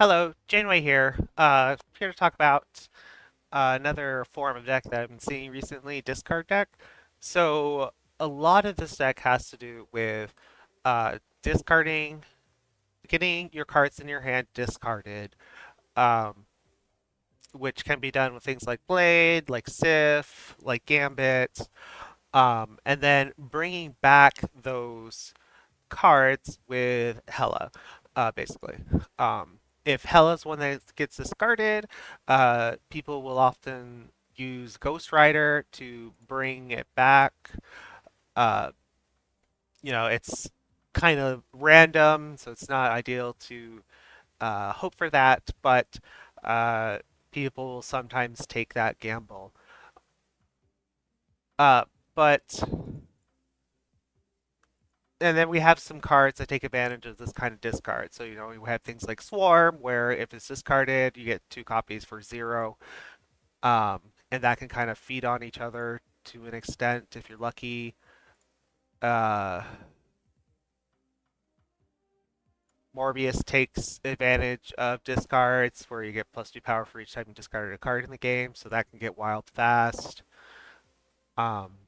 Hello, Janeway here. Here to talk about another form of deck that I've been seeing recently, discard deck. So a lot of this deck has to do with discarding, getting your cards in your hand discarded, um, which can be done with things like Blade, like Sif, like Gambit, and then bringing back those cards with Hela, basically. If Hela's one that gets discarded, people will often use Ghost Rider to bring it back. Uh, it's kind of random, so it's not ideal to hope for that, but uh, people will sometimes take that gamble. Uh, but and then we have some cards that take advantage of this kind of discard. So, we have things like Swarm, where if it's discarded, you get two copies for zero. Um, and that can kind of feed on each other to an extent if you're lucky. Uh, Morbius takes advantage of discards, where you get +2 power for each time you discarded a card in the game, so that can get wild fast. Um,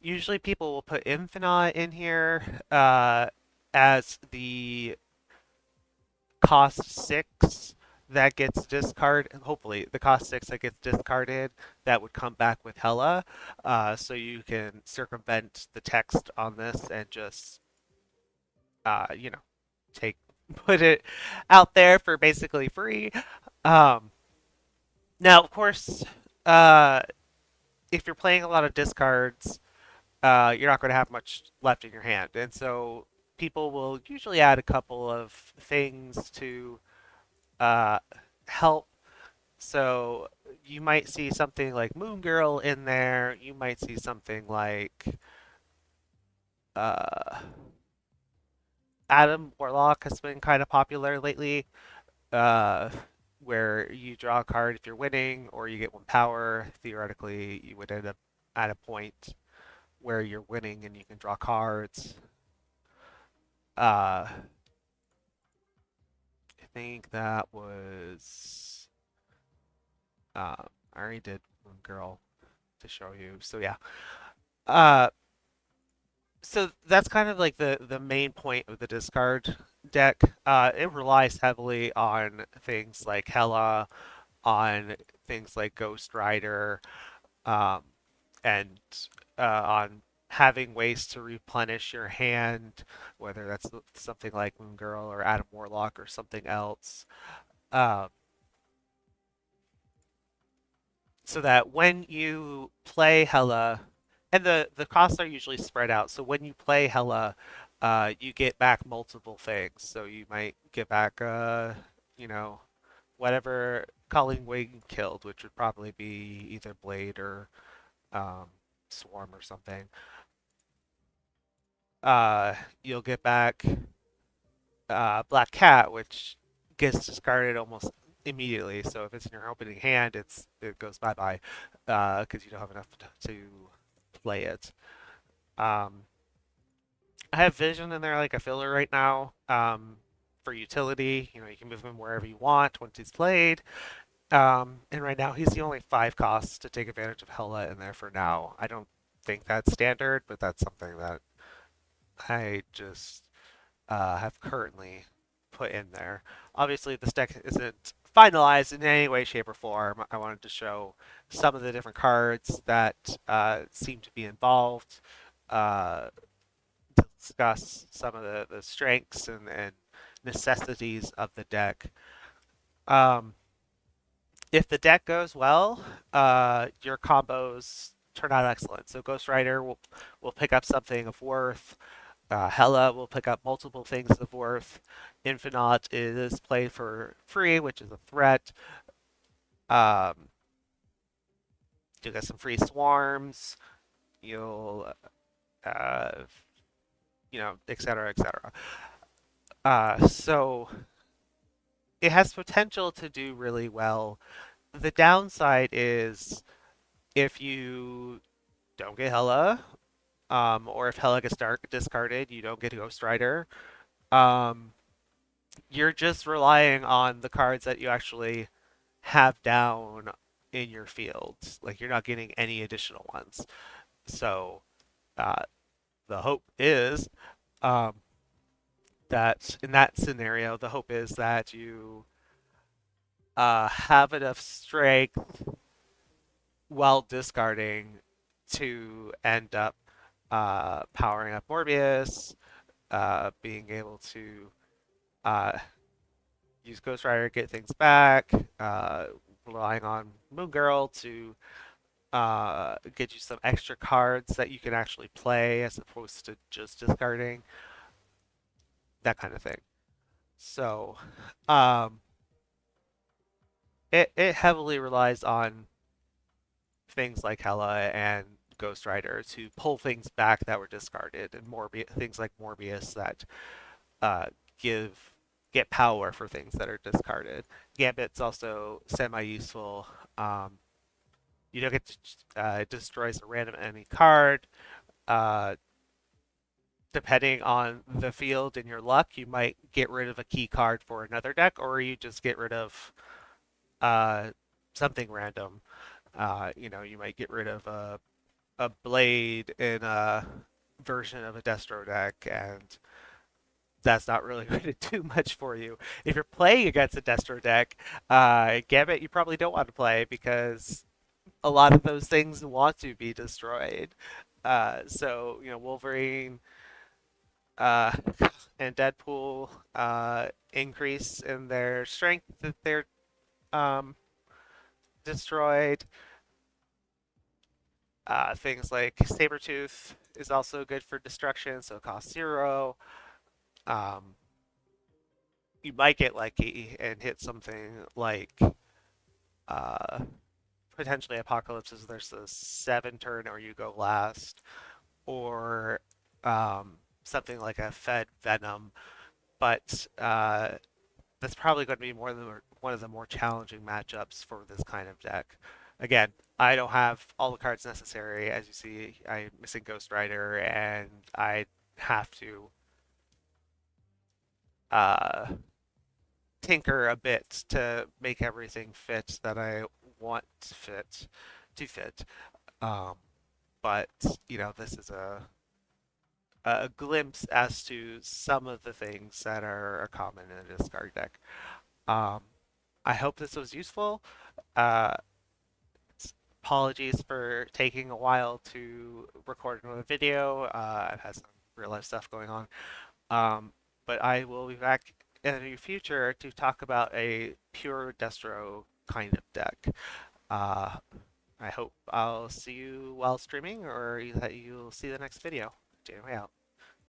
Usually people will put Infinite in here as the cost six that gets discarded. Hopefully, the cost six that gets discarded that would come back with Hela, so you can circumvent the text on this and just you know take put it out there for basically free. Um, Now, of course, uh, if you're playing a lot of discards, you're not going to have much left in your hand, and so people will usually add a couple of things to uh, help. So you might see something like Moon Girl in there. You might see something like uh, Adam Warlock has been kind of popular lately, uh, where you draw a card if you're winning, or you get one power. Theoretically, you would end up at a point where you're winning and you can draw cards. I think that was. I already did Moon Girl to show you. So yeah. Uh, so that's kind of like the main point of the discard deck. It relies heavily on things like Hela, on things like Ghost Rider, um, and on having ways to replenish your hand, whether that's something like Moon Girl or Adam Warlock or something else. Um, so that when you play Hela, and the costs are usually spread out. So when you play Hela, you get back multiple things. So you might get back, you know, whatever Colleen Wing killed, which would probably be either Blade or um, Swarm or something. You'll get back Black Cat, which gets discarded almost immediately. So if it's in your opening hand, it goes bye bye because you don't have enough to play it. Um, I have Vision in there like a filler right now for utility. You can move him wherever you want once he's played. And right now he's the only 5 costs to take advantage of Hela in there for now. I don't think that's standard, but that's something that I just have currently put in there. Obviously, this deck isn't finalized in any way, shape, or form. I wanted to show some of the different cards that seem to be involved, uh, discuss some of the strengths and necessities of the deck. Um, if the deck goes well, your combos turn out excellent. So Ghost Rider will pick up something of worth. Hela will pick up multiple things of worth. Infinite is played for free, which is a threat. Um, you get some free swarms. You'll, uh, et cetera, et cetera. So it has potential to do really well. The downside is if you don't get Hela, or if Hela gets discarded, you don't get Ghost Rider. Um, You're just relying on the cards that you actually have down in your fields. Like you're not getting any additional ones. So uh, the hope is um, that in that scenario, the hope is that you have enough strength while discarding to end up powering up Morbius, being able to uh, use Ghost Rider, get things back, relying on Moon Girl to get you some extra cards that you can actually play as opposed to just discarding, that kind of thing. So, um, it heavily relies on things like Hela and Ghost Rider to pull things back that were discarded, and things like Morbius that uh, give get power for things that are discarded. Gambit's also semi-useful. Um, you don't get to, it destroys a random enemy card. Uh, Depending on the field and your luck, you might get rid of a key card for another deck, or you just get rid of uh, something random. You might get rid of a blade in a version of a Destro deck, and that's not really going to do much for you. If you're playing against a Destro deck, Gambit you probably don't want to play because a lot of those things want to be destroyed. Wolverine uh, and Deadpool increase in their strength that they're um, destroyed. Things like Sabretooth is also good for destruction, so it costs 0. Um, you might get lucky and hit something like uh, potentially Apocalypse as there's a 7 turn or you go last, or something like a Fed Venom, but that's probably going to be one of the more challenging matchups for this kind of deck. Again, I don't have all the cards necessary. As you see, I'm missing Ghost Rider, and I have to uh, tinker a bit to make everything fit that I want to fit. Um, but this is a glimpse as to some of the things that are common in a discard deck. Um, I hope this was useful. Uh, Apologies for taking a while to record another video. I've had some real life stuff going on. Um, but I will be back in the future to talk about a pure Destro kind of deck. Uh, I hope I'll see you while streaming or that you'll see the next video. Anyway, out.